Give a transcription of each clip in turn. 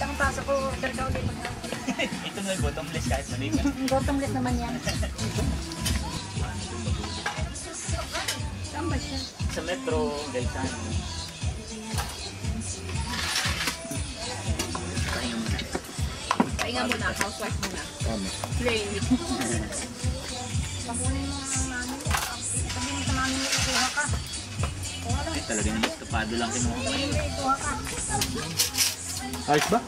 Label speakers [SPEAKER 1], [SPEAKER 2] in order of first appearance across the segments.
[SPEAKER 1] Ilang paso ko order ka ulit.
[SPEAKER 2] Ito nga bottomless kahit maliit.
[SPEAKER 1] Bottomless naman yan. Saan ba siya?
[SPEAKER 2] Sa Metro, Deltano.
[SPEAKER 3] Pahinga muna, housewife muna.
[SPEAKER 4] Tama.
[SPEAKER 3] Plain.
[SPEAKER 1] Pakunin mo ang namin. Sabihin sa namin, ikuha ka.
[SPEAKER 2] Ay talaga naman estopado lang kinuha ko.
[SPEAKER 1] Sabihin mo, ikuha ka.
[SPEAKER 4] Ayos ba?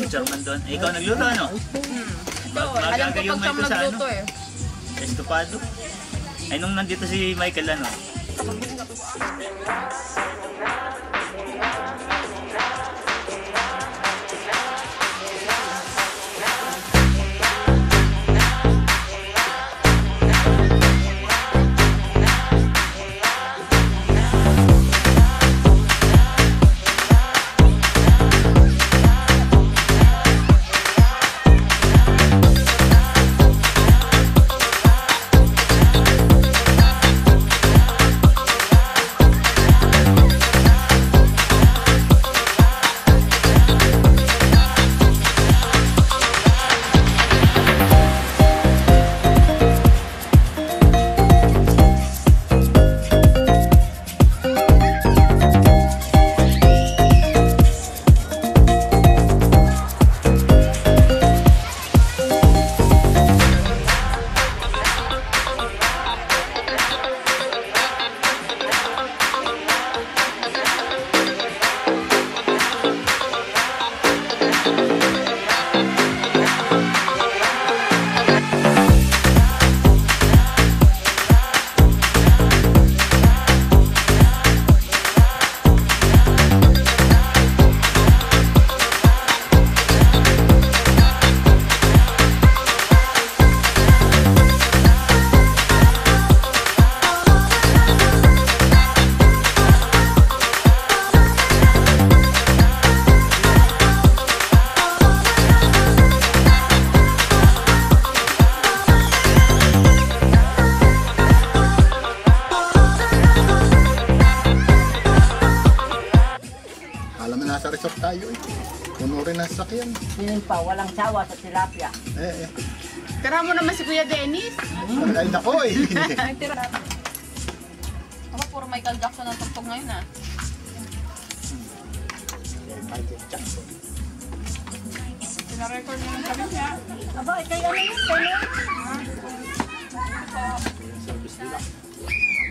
[SPEAKER 2] German doon. Eh, ikaw nagluto ano?
[SPEAKER 3] Ito, alam ko pag siyang nagluto eh.
[SPEAKER 2] Estopado. Ay nung nandito si Michael ano?
[SPEAKER 4] Nasa resort tayo eh. Puno rin ang sakyan.
[SPEAKER 1] Yun pa, walang sawa sa tilapia.
[SPEAKER 3] Tara mo naman si Kuya Dennis.
[SPEAKER 4] Ay nako eh.
[SPEAKER 3] Tira. Ako, puro Michael Jackson ang tugtog ngayon ah.
[SPEAKER 4] Michael Jackson.
[SPEAKER 3] Pina-record mo ng kami niya.
[SPEAKER 1] Aba, kay ano yun? Kay ano?
[SPEAKER 4] Service nila.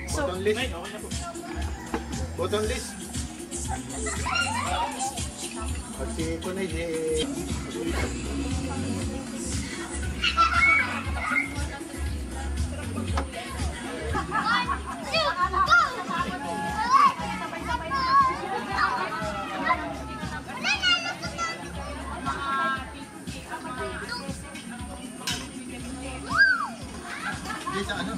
[SPEAKER 4] Button list. Button list. Pagsi ito na eh. Dito ano?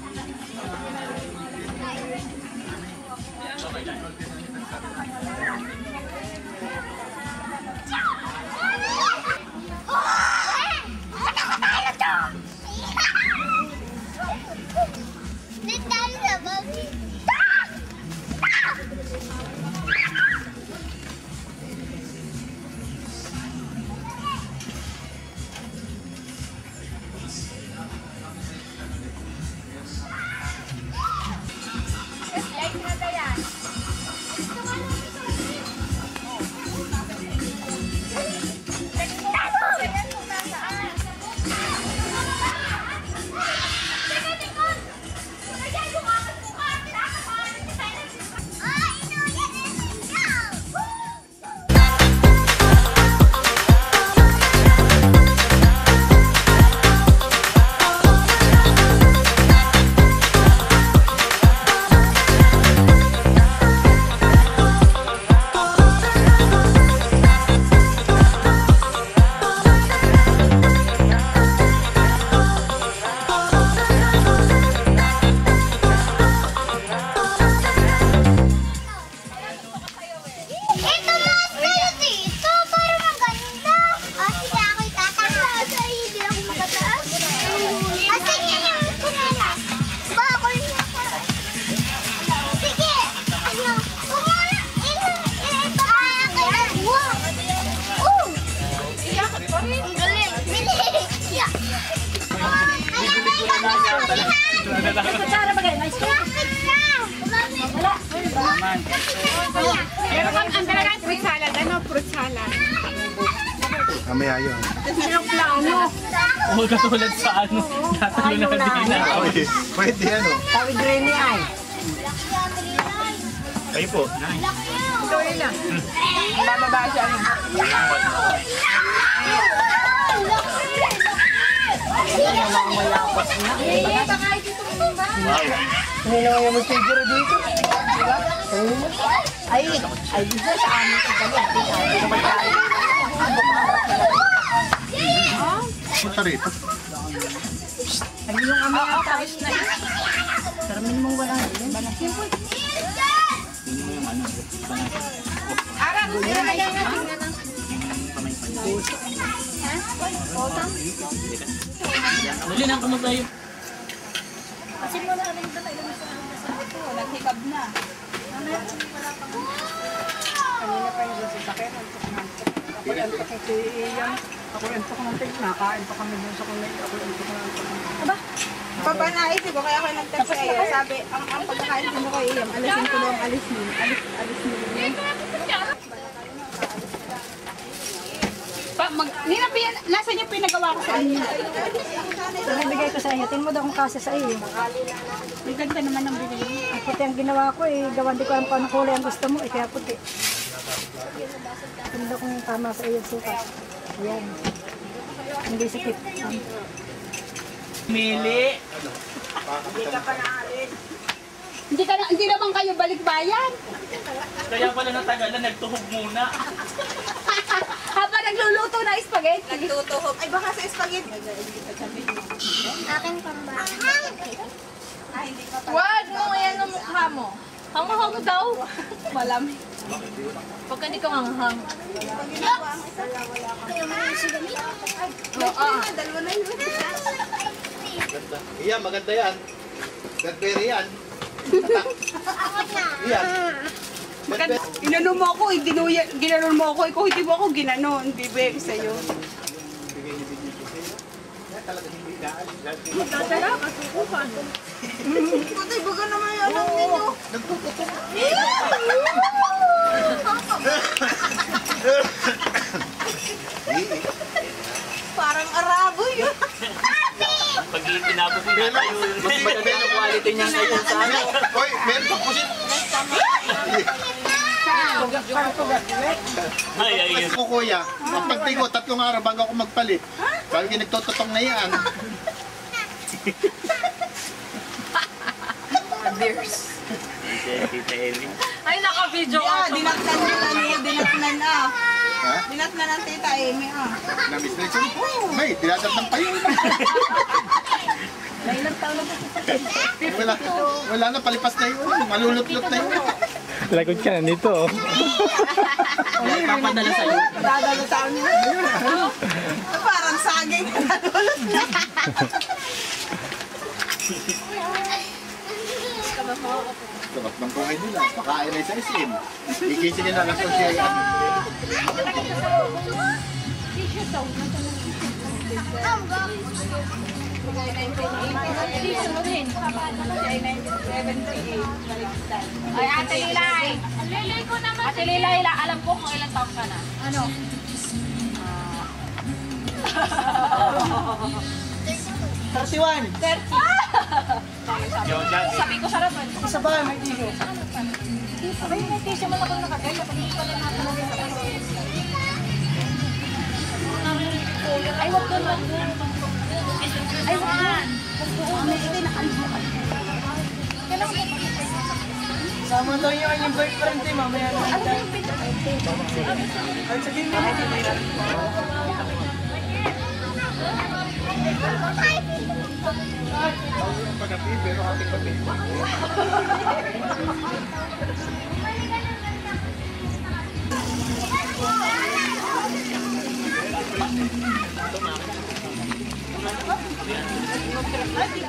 [SPEAKER 2] na lang.
[SPEAKER 1] Kutsara ba kayo? Nice ka? Wala.
[SPEAKER 2] Naman.
[SPEAKER 3] Pero kung ang talaga fruit salad, ano? Fruit salad.
[SPEAKER 4] Mamaya yun.
[SPEAKER 1] Sinong plano?
[SPEAKER 2] Oo, katulad sa ano. Tatalo na din na.
[SPEAKER 4] Pwede ano.
[SPEAKER 1] Tawid rin niya ay.
[SPEAKER 2] Kayo po. Nice.
[SPEAKER 3] Tuloy lang. Bababa siya.
[SPEAKER 2] Wow.
[SPEAKER 1] Hindi naman yung mag-figure dito. Diba? Ay, dito sa amin sa kanya. Hindi naman tayo.
[SPEAKER 4] Punta rito.
[SPEAKER 1] Ay, yung ama ang tapos na yun. Karamin mong wala yun.
[SPEAKER 2] Hindi mo yung ano.
[SPEAKER 3] Ara, gusto na lang natin na lang.
[SPEAKER 2] Kamay pa. Muli na kamo tayo.
[SPEAKER 1] Kasi mo na rin ito tayo.
[SPEAKER 3] Naghikab na.
[SPEAKER 5] Kanina pa yung sasakyan, antok na antok. Ako antok ng si Ian. Ako antok ng tig. Nakain pa kami dun sa kulay. Ako antok na antok.
[SPEAKER 3] Papa naisip ko, kaya ako nag-text sa'yo. Sabi, ang pagkakain ko mo kay Ian, alisin ko lang, alis mo. Alis mo. Nasaan yung pinagawa ko sa inyo?
[SPEAKER 1] So, nabigay ko sa iyo. Tingin mo daw kung kasya sa iyo.
[SPEAKER 3] May ganda naman ang binili.
[SPEAKER 1] Ang puti ang ginawa ko eh. Gawan di ko ang paano kulay ang gusto mo eh. Kaya puti. Tingin daw kung tama sa iyo sukat. Ayan. Hindi sakit.
[SPEAKER 2] Mili.
[SPEAKER 3] Hindi naman kayo balikbayan.
[SPEAKER 2] Kaya pala natagalan, nagtuhog muna.
[SPEAKER 3] Habang nagluluto na spaghetti. Nagtutuhog. Ay, baka sa spaghetti.
[SPEAKER 1] Akin pang ba?
[SPEAKER 3] Wag mo, yan ang mukha mo. Hanghang daw. Malamig. Pagka hindi ka manghang. Oo. Dalawa na yun.
[SPEAKER 4] Iyan, maganda yan. Blackberry yan. Iyan.
[SPEAKER 5] Inanon mo ako, ginanon mo ako. Ikaw hindi mo ako ginanon. Bibig sa'yo.
[SPEAKER 3] Tatala, kasukupan. Putay, baga naman yung anak ninyo. Parang arabo yun.
[SPEAKER 2] Pag itinapos mo na tayo, mas maganda yung quality niya ngayon sa ano.
[SPEAKER 4] Hoy, meron pa pusit.
[SPEAKER 2] Ay, ay, ay.
[SPEAKER 4] Ako kuya, kapag tigo, 3 araw bago ako magpalit. Sabi ko, nagtototong na yan.
[SPEAKER 2] Tita Ellie.
[SPEAKER 3] Ay, naka-video
[SPEAKER 5] Ah, dinatnan nyo lang yun. Dinatnan ah.
[SPEAKER 4] Ha?
[SPEAKER 5] Dinatnan ng tita Amy ah.
[SPEAKER 4] Namiss na yun. May, dinadap pa yun.
[SPEAKER 1] May ilang taon na po.
[SPEAKER 4] Wala na, palipas na yun. Malulot-lot na yun.
[SPEAKER 6] Lagot ka na nito.
[SPEAKER 2] Papadala sa'yo.
[SPEAKER 5] Dadalo sa amin. Parang saging. Dadulot na.
[SPEAKER 4] Sarap ng kuhay nila. Pakain na sa SM. Ikisi nila lang sa siya.
[SPEAKER 3] Ay, Ate Lilay. Ate Lilay, alam ko kung ilang taong ka na. Ano?
[SPEAKER 5] 31.
[SPEAKER 3] Sabi ko sa rapan.
[SPEAKER 5] Isa ba? May tissue.
[SPEAKER 1] Ay, may tissue mo na kung nakagaya. Pag hindi pala natin
[SPEAKER 3] Ay, wag doon, wag doon. Ay, wag doon.
[SPEAKER 5] Sama daw yung boyfriend eh. Mamaya na. Ay, sige mo.
[SPEAKER 4] Pagabi, pero ating gabi.
[SPEAKER 3] Ay,